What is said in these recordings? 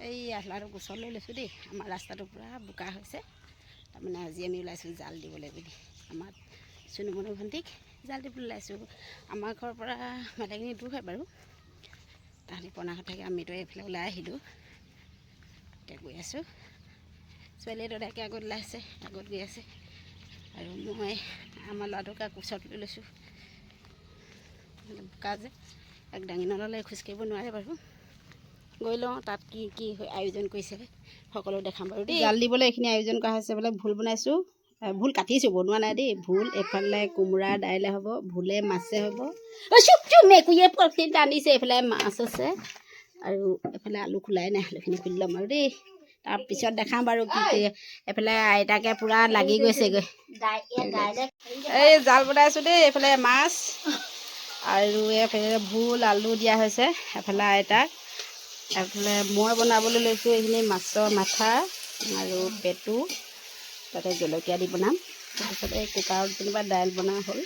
এই আহলাটো গোচৰ লৈ লৈছোঁ দেই। আমাৰ ৰাস্তাটো পূৰা বোকা হৈছে। তাৰমানে আজি আমি ওলাইছোঁ জাল দিবলৈ বুলি। আমাৰ চুনুমণি ভণ্টিক জাল দিবলৈ ওলাইছোঁ। আমাৰ ঘৰৰ পৰা মাটিখিনি দূৰ হয় বাৰু। তাহাঁতি পনাঘাট থাকে, আমিতো এইফালে ওলাই আহিলোঁ। এতিয়া গৈ আছোঁ। ছোৱালীয়ে দাদাকে আগত ওলাই আছে, আগত গৈ আছে। আৰু মই আমাৰ ল'ৰাটোকে কোচত লৈ লৈছোঁ। বোকা যে এক দাঙি নল'লে খোজকাঢ়িব নোৱাৰে বাৰু। গৈ লওঁ তাত কি কি আয়োজন কৰিছে সকলো দেখাম বাৰু দেই। জাল দিবলৈ এইখিনি আয়োজন কৰা হৈছে বোলে। ভোল বনাইছোঁ, ভোল কাটিছোঁ, বনোৱা নাই দেই। ভোল এইফালে কোমোৰা দাইলে হ'ব, ভোলে মাছে হ'ব। মেকুৰীয়ে পলিথিন টানিছে। এইফালে মাছ আছে আৰু এইফালে আলু খোলাই নাই, আলুখিনি খুলি ল'ম আৰু দেই। তাৰপিছত দেখাম বাৰু কি কি। এইফালে আইতাকে পূৰা লাগি গৈছেগৈ। এই জাল বনাইছোঁ দেই। এইফালে মাছ আৰু এইফালে ভোল আলু দিয়া হৈছে। এফালে আইতাক, এইফালে মই বনাবলৈ লৈছোঁ এইখিনি মাছৰ মাথা আৰু পেটু, তাতে জলকীয়া দি বনাম। তাৰপিছত এই কুকাৰত যেনিবা দাইল বনোৱা হ'ল।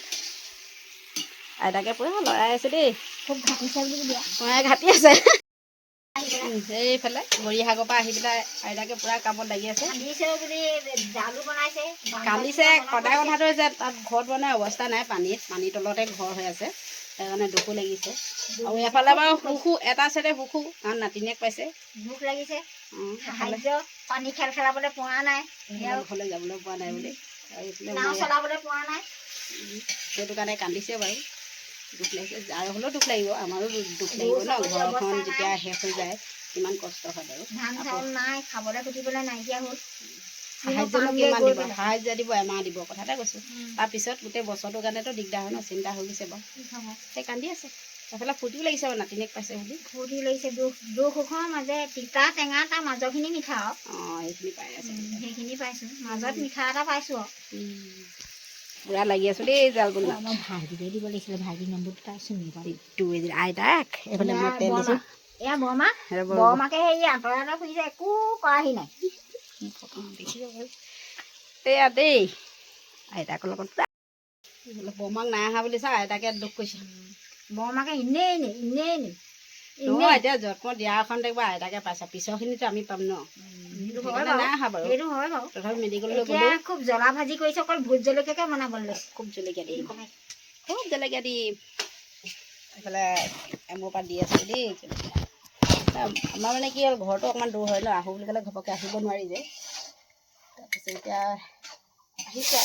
আইতাকে পূৰা লৰাই আছে দেই। খুব ঘাটিছে বুলি দিয়া, ঘাটি আছে। এইফালে মৰিসাগৰৰ পৰা আহি পেলাই আইতাকে পূৰা কামত লাগি আছে। কান্দিছে, সদায় কথাটো হৈছে তাত ঘৰত বনোৱা অৱস্থা নাই। পানীৰ তলতে ঘৰ হৈ আছে, সেইকাৰণে দুখো লাগিছে। আৰু এফালে বাৰু সুখো, এটা চাইডে সুখো, কাৰণ নাতিনীয়েক পাইছে, দুখ লাগিছে। পানী খেল খেলাবলৈ পোৱা নাই, ঘৰলৈ যাবলৈ পোৱা নাই বুলি, নাও চলাবলৈ পোৱা নাই, সেইটো কাৰণে কান্দিছে বাৰু। দুখ লাগিছে, যাৰ হ'লেও দুখ লাগিব, আমাৰো দুখ লাগিব ন। ঘৰখন যেতিয়া শেষ হৈ যায় কিমান কষ্ট হয় বাৰু। ধান চাউল নাই, খাবলৈ খুজিবলৈ নাইকিয়া হ'ল। সাহাৰ্যনো কিমান দিব, সাহাৰ্য দিব এমাহ দিব, কথা এটা কৈছোঁ। তাৰপিছত গোটেই বছৰটোৰ কাৰণেতো দিগদাৰ হয় ন, চিন্তা হৈ গৈছে বাৰু। সেই কান্দি আছে। এইফালে ফূৰ্তিও লাগিছে বাৰু, নাতিনীয়েক পাইছে বুলি। ফূৰ্তি লাগিছে, দুখ সুখৰ মাজে তিতা টেঙা তাৰ মাজৰখিনি মিঠা আৰু। অঁ, সেইখিনি পাই আছে, সেইখিনি পাইছোঁ, মাজত মিঠা এটা পাইছোঁ আৰু। পূৰা লাগি আছোঁ দেই জাল বনোৱা। মই ভাইটিকে দিব লাগিছিলে, ভাইটি নম্বৰটো তাৰ চিনি পাওঁ। আইতাক এইফালে মই তেল দিছোঁ। এয়া বৰমা, বৰমাকে সেই আঁতৰে আঁতৰে ফুৰিছে, একো কৰাহি নাই। এয়া দেই আইতাকৰ লগত বৰমাক নাই অহা বুলি চা, আইতাকে দুখ কৰিছে। বৰমাকে এনেই নহয়, এতিয়া যত্ন দিয়াখন দেখিব আইতাকে পাইছে, পিছৰখিনিতো আমি পাম ন। নাই অহা বাৰু, সেইটো হয় বাৰু। তথাপি মেডিকেললৈ গ'লো। খুব জ্বলা ভাজি কৰিছে, অকল ভোট জলকীয়াকে বনাবলৈ লৈছে। খুব জলকীয়া দিম, খুব জলকীয়া দিম। এইফালে এমুৰ পৰা দি আছোঁ দেই জলকীয়া। আমাৰ মানে কি হ'ল, ঘৰটো অকণমান দূৰ হয় ন, আহোঁ বুলি ক'লে ঘপককৈ আহিব নোৱাৰি যে। তাৰপিছত এতিয়া আহিছে,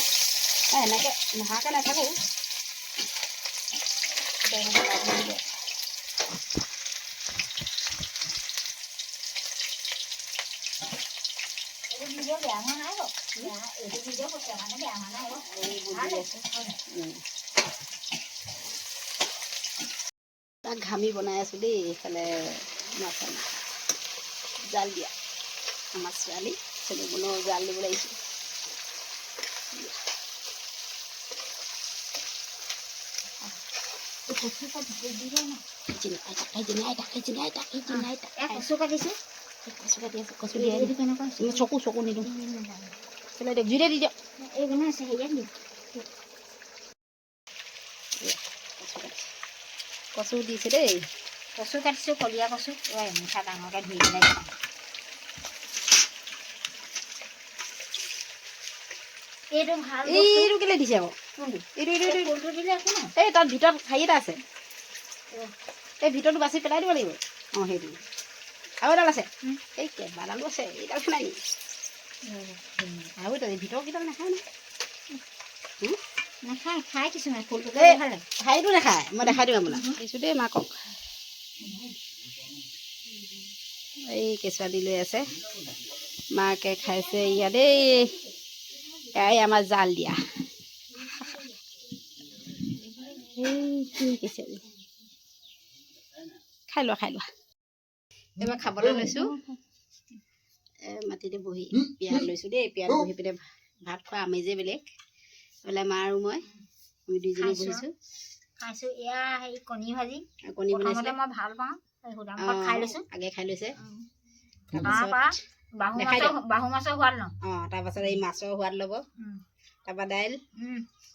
এনেকৈ নোহোৱাকৈ নাথাকোঁ। বেয়া হোৱা নাই বাৰু, এইটো ভিডিঅ' কৈছে মানে বেয়া হোৱা নাই বাৰু। তাক ঘামি বনাই আছোঁ দেই। এইফালে মাছ জাল দিয়া আমাৰ ছোৱালী চলিবলৈ জাল দিব লাগিছোঁ। কচু কাটিছোঁ, কচু দিয়ে চকু নিদিওঁ, জুইতে দি দিয়ক। কচু দিছে দেই, কচু কাটিছোঁ, কলীয়া কচু। মিঠা ডাঙৰকৈ ধুই পেলাই দিওঁ। এইটো ভাল, এইটো কেলৈ দিছে আকৌ? এইটো দিলে একো নাই। এই তাত ভিতৰত হেৰি এটা আছে, এই ভিতৰটো বাচি পেলাই দিব লাগিব। অঁ, সেইটো আৰু এডাল আছে, এই কেইবাডালো আছে, এইডাল নাই নেকি? আৰু এটা ভিতৰৰ কেইডাল নাখায় নহয়, নাখায়, খাই কিছুমান ফুলটো হেৰিটো নাখায়। মই দেখাই দিওঁ আপোনাক, দিছোঁ দেই মাকক। এই কেঁচুৱা দি লৈ আছে, মাকে খাইছে ইয়া দেই। এই আমাৰ জাল দিয়া খাই লোৱা, এইবাৰ খাবলৈ লৈছোঁ। মাটিতে বহি পিয়াজ লৈছোঁ দেই। পিয়াজ বহি পিনে ভাত খোৱা আমেজেই বেলেগ। বোলে মা আৰু আমি দুইজনী বহিছোঁ, খাইছোঁ। এয়া হেৰি কণী ভাজি, কণী বনাইছিলে, মই ভাল পাওঁ। খাই লৈছোঁ, আগে খাই লৈছে। বাহু মাছৰ সোৱাদ লওঁ। অঁ, তাৰপাছত এই মাছৰ সোৱাদ ল'ব। তাৰপৰা দাইল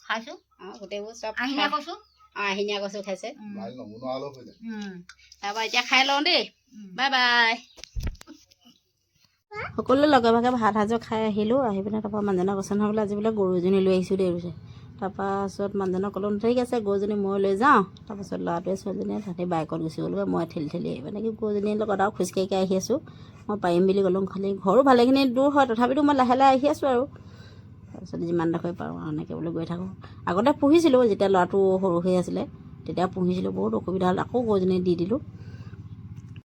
খাইছোঁ। অঁ, গোটেইবোৰ চব আহিনীয়া কচু। অঁ, আহিনীয়া কচু খাইছে। তাৰপৰা এতিয়া খাই লওঁ দেই। Bye bye. সকলোৱে লগে ভাগে ভাত সাজো খাই আহিলোঁ। আহি পিনে তাৰপৰা মানুহজনে কৈছে নহয় বোলে আজি বোলে গৰু এজনী লৈ আহিছোঁ দেই কৈছে। তাৰপাছত মানুহজনক ক'লোঁ ঠিক আছে গৰুজনী মই লৈ যাওঁ। তাৰপাছত ল'ৰাটোৱে ছোৱালীজনীয়ে তাহাঁতি বাইকত গুচি গ'লগৈ, মই ঠেলি ঠেলি মানে কি গৰুজনীৰ লগত আৰু খোজকাঢ়ি আহি আছোঁ। মই পাৰিম বুলি ক'লোঁ, খালি ঘৰো ভালেখিনি দূৰ হয়, তথাপিতো মই লাহে লাহে আহি আছোঁ আৰু। তাৰপিছত যিমান ডোখৰ পাৰোঁ আৰু এনেকৈ বোলো গৈ থাকোঁ। আগতে পুহিছিলোঁ, যেতিয়া ল'ৰাটো সৰু হৈ আছিলে তেতিয়া পুহিছিলোঁ, বহুত অসুবিধা হ'ল, আকৌ গৰুজনী দি দিলোঁ।